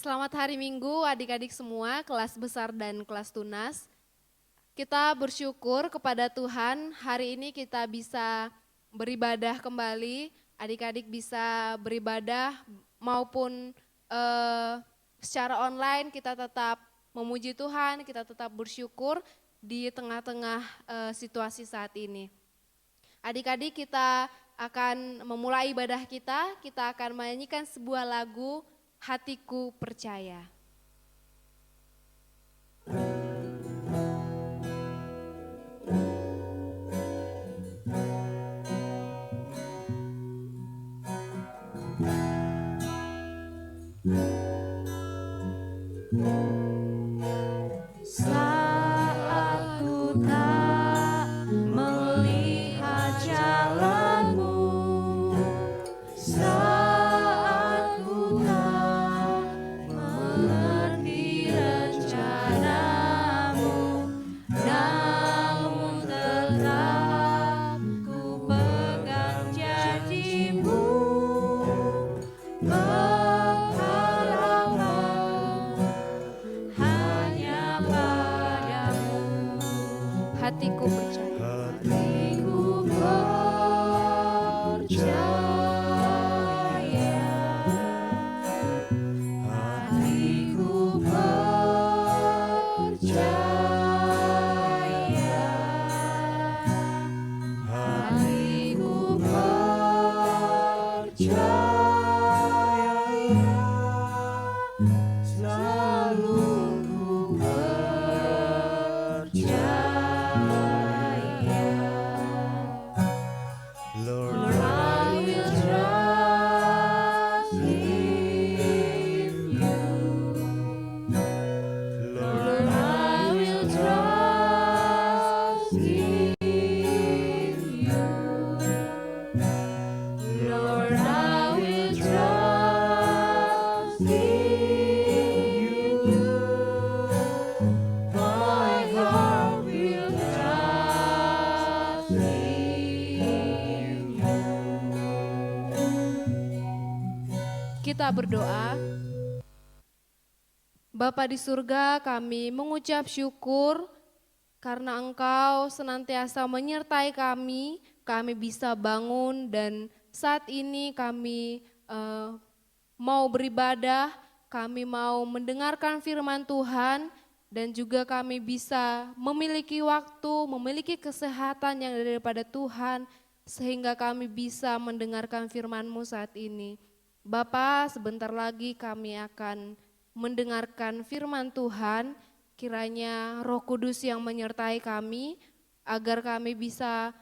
Selamat hari Minggu adik-adik semua, kelas besar dan kelas tunas. Kita bersyukur kepada Tuhan, hari ini kita bisa beribadah kembali, adik-adik bisa beribadah maupun secara online kita tetap memuji Tuhan, kita tetap bersyukur di tengah-tengah situasi saat ini. Adik-adik kita akan memulai ibadah kita akan menyanyikan sebuah lagu Hatiku Percaya. Saat ku tak melihat jalanmu, saat ku tak mengerti rencanamu, namun tetap ku pegang janjimu, Hatiku percaya. Hatiku percaya, hatiku percaya, hatiku percaya, selalu ku percaya. Lord, I will trust in you. Lord, I will trust in you. Lord, I will trust in you. My heart will trust in you. Kita berdoa. Bapa di surga, kami mengucap syukur karena Engkau senantiasa menyertai kami bisa bangun dan saat ini kami mau beribadah, kami mau mendengarkan firman Tuhan dan juga kami bisa memiliki waktu, memiliki kesehatan yang daripada Tuhan sehingga kami bisa mendengarkan firman-Mu saat ini. Bapa, sebentar lagi kami akan mendengarkan firman Tuhan, kiranya Roh Kudus yang menyertai kami agar kami bisa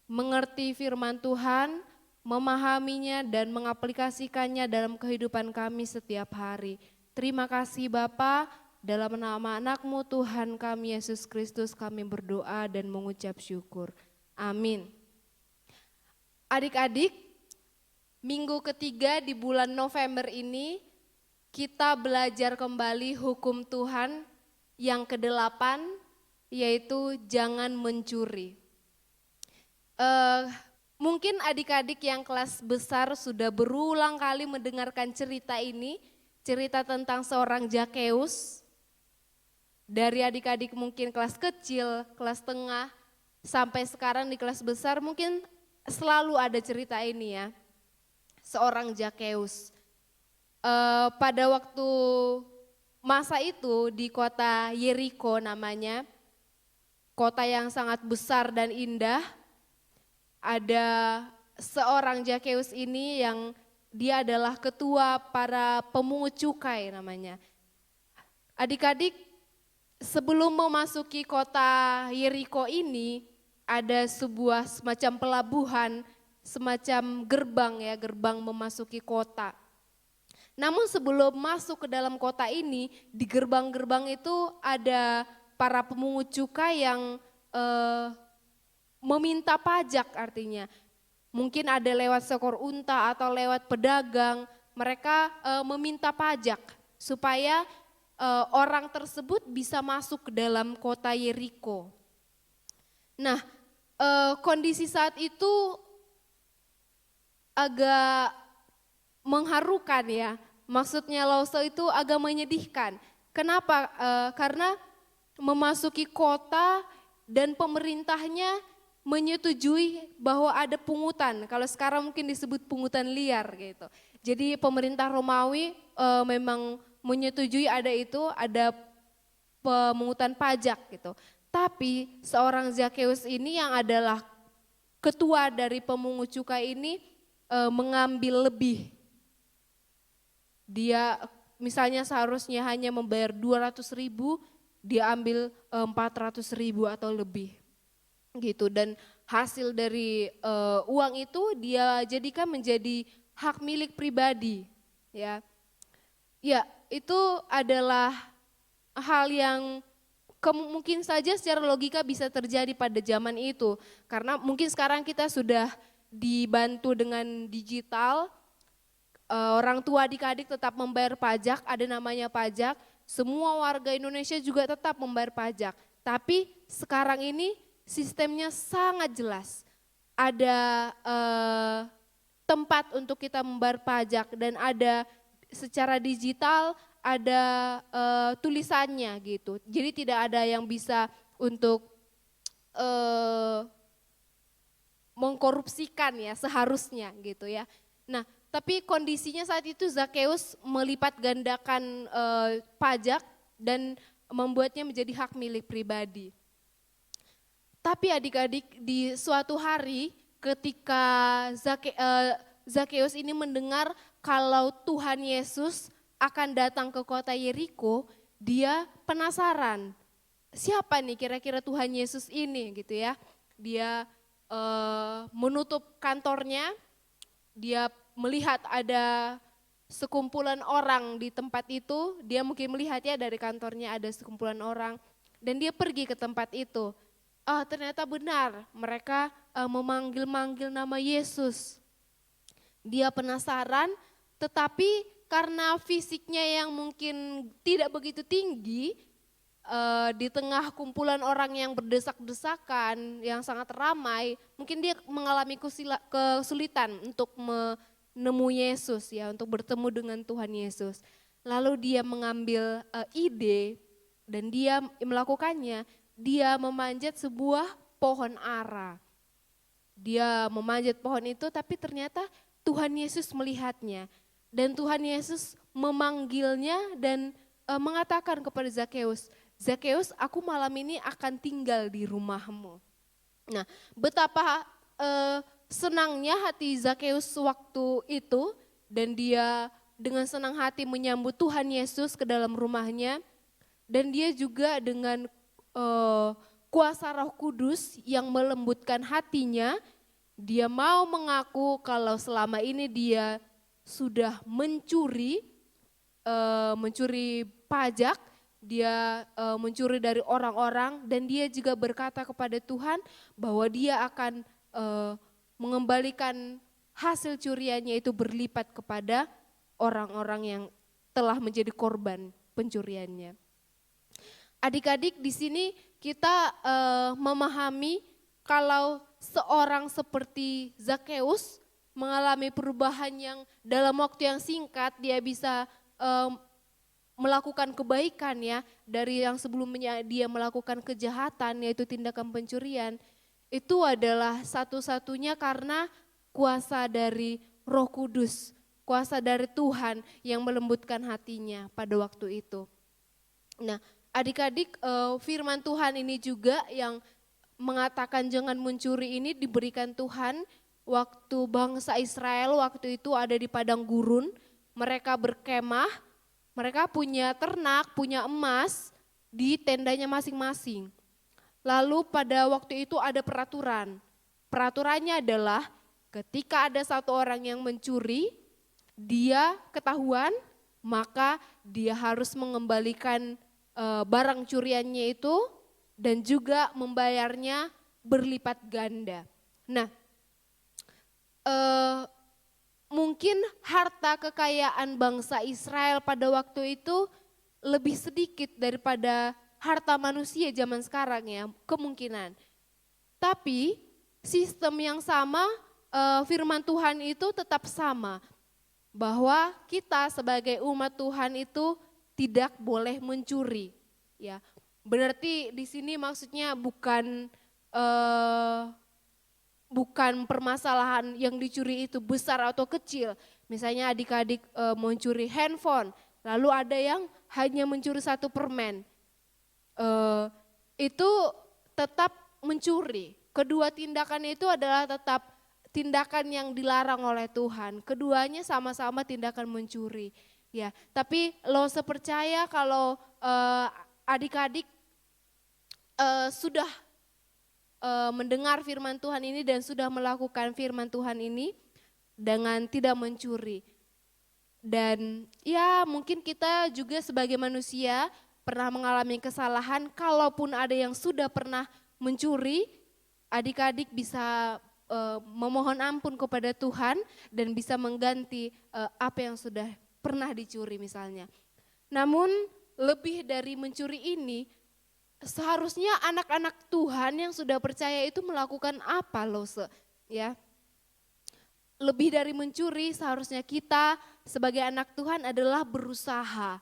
mengerti firman Tuhan, memahaminya dan mengaplikasikannya dalam kehidupan kami setiap hari. Terima kasih Bapa, dalam nama anak-Mu Tuhan kami Yesus Kristus kami berdoa dan mengucap syukur. Amin. Adik-adik, minggu ketiga di bulan November ini kita belajar kembali hukum Tuhan yang ke-8 yaitu jangan mencuri. Mungkin adik-adik yang kelas besar sudah berulang kali mendengarkan cerita ini, cerita tentang seorang Zakeus. Dari adik-adik mungkin kelas kecil, kelas tengah, sampai sekarang di kelas besar mungkin selalu ada cerita ini ya. Seorang Zakeus. Pada waktu masa itu di kota Yeriko namanya, kota yang sangat besar dan indah, ada seorang Zakeus ini yang dia adalah ketua para pemungut cukai namanya. Adik-adik, sebelum memasuki kota Yeriko ini ada sebuah semacam pelabuhan, semacam gerbang memasuki kota. Namun sebelum masuk ke dalam kota ini, di gerbang-gerbang itu ada para pemungut cukai yang meminta pajak artinya. Mungkin ada lewat seekor unta atau lewat pedagang, mereka meminta pajak supaya orang tersebut bisa masuk ke dalam kota Yeriko. Nah, kondisi saat itu agak mengharukan ya, Maksudnya Lause itu agak menyedihkan. Kenapa? Karena memasuki kota dan pemerintahnya menyetujui bahwa ada pungutan. Kalau sekarang mungkin disebut pungutan liar gitu. Jadi pemerintah Romawi memang menyetujui ada pemungutan pajak gitu. Tapi seorang Zakeus ini yang adalah ketua dari pemungut cukai ini mengambil lebih. Dia misalnya seharusnya hanya membayar 200.000, dia ambil 400.000 atau lebih gitu. Dan hasil dari uang itu dia jadikan menjadi hak milik pribadi, ya. Ya, itu adalah hal yang mungkin saja secara logika bisa terjadi pada zaman itu. Karena mungkin sekarang kita sudah dibantu dengan digital, orang tua adik-adik tetap membayar pajak, ada namanya pajak. Semua warga Indonesia juga tetap membayar pajak. Tapi sekarang ini sistemnya sangat jelas. Ada tempat untuk kita membayar pajak dan ada secara digital, ada tulisannya gitu. Jadi tidak ada yang bisa untuk mengkorupsikan ya seharusnya gitu ya. Nah, tapi kondisinya saat itu Zakeus melipat gandakan pajak dan membuatnya menjadi hak milik pribadi. Tapi adik-adik di suatu hari ketika Zakeus ini mendengar kalau Tuhan Yesus akan datang ke kota Yeriko, dia penasaran. Siapa nih kira-kira Tuhan Yesus ini gitu ya. Dia menutup kantornya, dia melihat ada sekumpulan orang di tempat itu, dia mungkin melihat ya dari kantornya ada sekumpulan orang, dan dia pergi ke tempat itu. Ternyata benar mereka memanggil-manggil nama Yesus. Dia penasaran, tetapi karena fisiknya yang mungkin tidak begitu tinggi, di tengah kumpulan orang yang berdesak-desakan, yang sangat ramai, mungkin dia mengalami kesulitan untuk menemui Yesus ya, untuk bertemu dengan Tuhan Yesus. Lalu dia mengambil ide dan dia melakukannya. Dia memanjat sebuah pohon ara. Dia memanjat pohon itu, tapi ternyata Tuhan Yesus melihatnya. Dan Tuhan Yesus memanggilnya dan mengatakan kepada Zakeus, Zakeus, aku malam ini akan tinggal di rumahmu. Nah, betapa senangnya hati Zakeus waktu itu, dan dia dengan senang hati menyambut Tuhan Yesus ke dalam rumahnya. Dan dia juga dengan kuasa Roh Kudus yang melembutkan hatinya, dia mau mengaku kalau selama ini dia sudah mencuri pajak, dia mencuri dari orang-orang, dan dia juga berkata kepada Tuhan bahwa dia akan mengembalikan hasil curiannya itu berlipat kepada orang-orang yang telah menjadi korban pencuriannya. Adik-adik, di sini kita memahami kalau seorang seperti Zakeus mengalami perubahan yang dalam waktu yang singkat, dia bisa melakukan kebaikan ya, dari yang sebelumnya dia melakukan kejahatan yaitu tindakan pencurian. Itu adalah satu-satunya karena kuasa dari Roh Kudus, kuasa dari Tuhan yang melembutkan hatinya pada waktu itu. Nah, adik-adik, firman Tuhan ini juga yang mengatakan jangan mencuri ini diberikan Tuhan waktu bangsa Israel waktu itu ada di padang gurun. Mereka berkemah, mereka punya ternak, punya emas di tendanya masing-masing. Lalu pada waktu itu ada peraturan. Peraturannya adalah ketika ada satu orang yang mencuri, dia ketahuan, maka dia harus mengembalikan barang curiannya itu dan juga membayarnya berlipat ganda. Nah, mungkin harta kekayaan bangsa Israel pada waktu itu lebih sedikit daripada harta manusia zaman sekarang ya, kemungkinan. Tapi sistem yang sama, firman Tuhan itu tetap sama. bahwa kita sebagai umat Tuhan itu tidak boleh mencuri. Ya, berarti di sini maksudnya bukan permasalahan yang dicuri itu besar atau kecil. Misalnya adik-adik mencuri handphone, lalu ada yang hanya mencuri satu permen. Itu tetap mencuri. Kedua tindakan itu adalah tetap tindakan yang dilarang oleh Tuhan. Keduanya sama-sama tindakan mencuri. Ya, tapi lo sepercaya kalau adik-adik sudah mendengar firman Tuhan ini dan sudah melakukan firman Tuhan ini dengan tidak mencuri. Dan ya mungkin kita juga sebagai manusia pernah mengalami kesalahan, kalaupun ada yang sudah pernah mencuri, adik-adik bisa memohon ampun kepada Tuhan dan bisa mengganti apa yang sudah pernah dicuri misalnya. Namun lebih dari mencuri ini, seharusnya anak-anak Tuhan yang sudah percaya itu melakukan apa loh ya. Lebih dari mencuri, seharusnya kita sebagai anak Tuhan adalah berusaha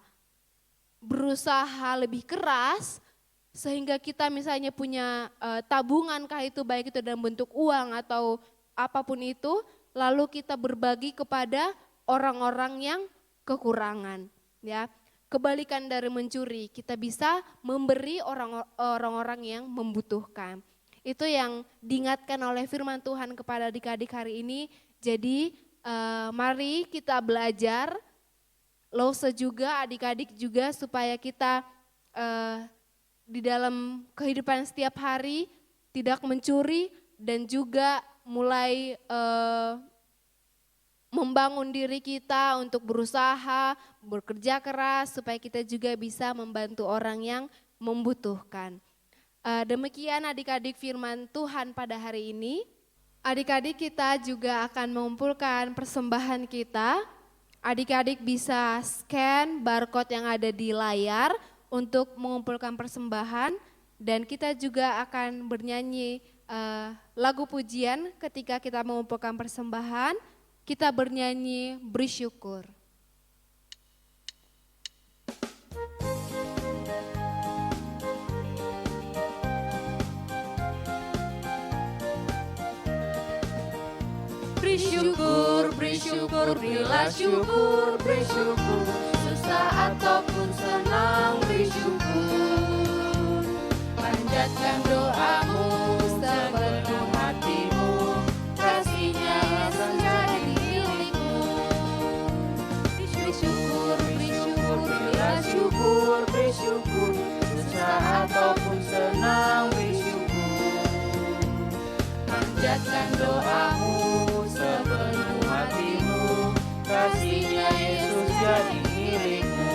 lebih keras sehingga kita misalnya punya tabungan kah itu, baik itu dalam bentuk uang atau apapun itu, lalu kita berbagi kepada orang-orang yang kekurangan, ya. Kebalikan dari mencuri, kita bisa memberi orang-orang yang membutuhkan. Itu yang diingatkan oleh firman Tuhan kepada adik-adik hari ini. Jadi mari kita belajar, Lose juga, adik-adik juga, supaya kita di dalam kehidupan setiap hari tidak mencuri dan juga mulai membangun diri kita untuk berusaha, bekerja keras supaya kita juga bisa membantu orang yang membutuhkan. Demikian adik-adik firman Tuhan pada hari ini. Adik-adik kita juga akan mengumpulkan persembahan kita. Adik-adik bisa scan barcode yang ada di layar untuk mengumpulkan persembahan, dan kita juga akan bernyanyi lagu pujian ketika kita mengumpulkan persembahan. Kita bernyanyi bersyukur. Bersyukur, bersyukur, bila syukur, bersyukur, susah ataupun senang, bersyukur. Panjatkan doamu sepenuh hatimu, kasih-Nya Yesus jadi milikmu. Bersyukur, bersyukur, bila syukur, bersyukur, susah ataupun senang, bersyukur. Panjatkan doamu sepenuh hatimu, kasih-Nya Yesus jadi milikmu.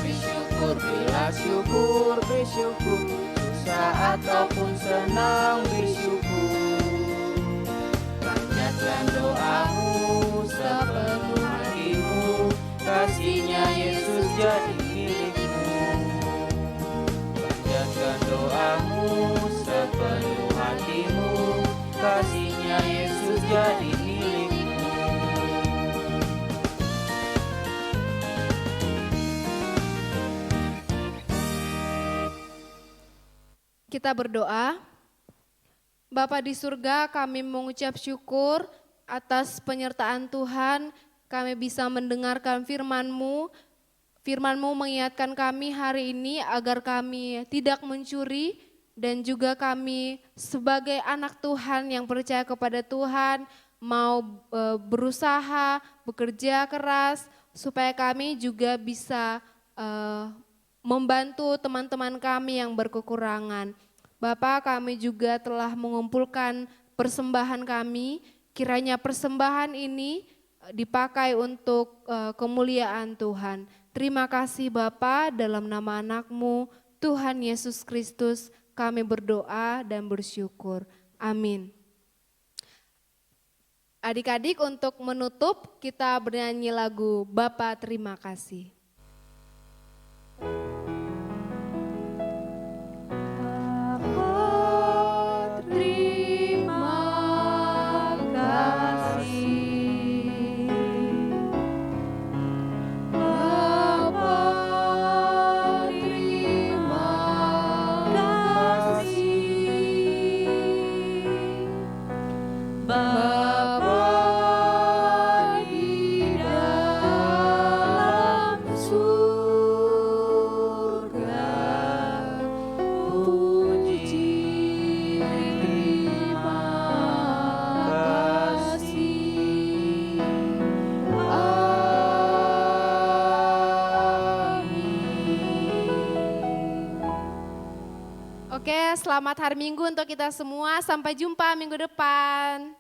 Bersyukur, bila syukur, bersyukur, susah ataupun senang, bersyukur. Panjatkan doamu sepenuh hatimu, kasih-Nya Yesus jadi milikmu. Panjatkan doamu sepenuh hatimu, kasih-Nya Yesus jadi milikmu. Kita berdoa. Bapa di surga, kami mengucap syukur atas penyertaan Tuhan. Kami bisa mendengarkan firman-Mu. Firman-Mu mengingatkan kami hari ini agar kami tidak mencuri, dan juga kami sebagai anak Tuhan yang percaya kepada Tuhan mau berusaha, bekerja keras supaya kami juga bisa membantu teman-teman kami yang berkekurangan. Bapa, kami juga telah mengumpulkan persembahan kami, kiranya persembahan ini dipakai untuk kemuliaan Tuhan. Terima kasih Bapa, dalam nama anak-Mu, Tuhan Yesus Kristus, kami berdoa dan bersyukur. Amin. Adik-adik, untuk menutup kita bernyanyi lagu Bapa Terima Kasih. Bapa Oke, selamat hari Minggu untuk kita semua. Sampai jumpa minggu depan.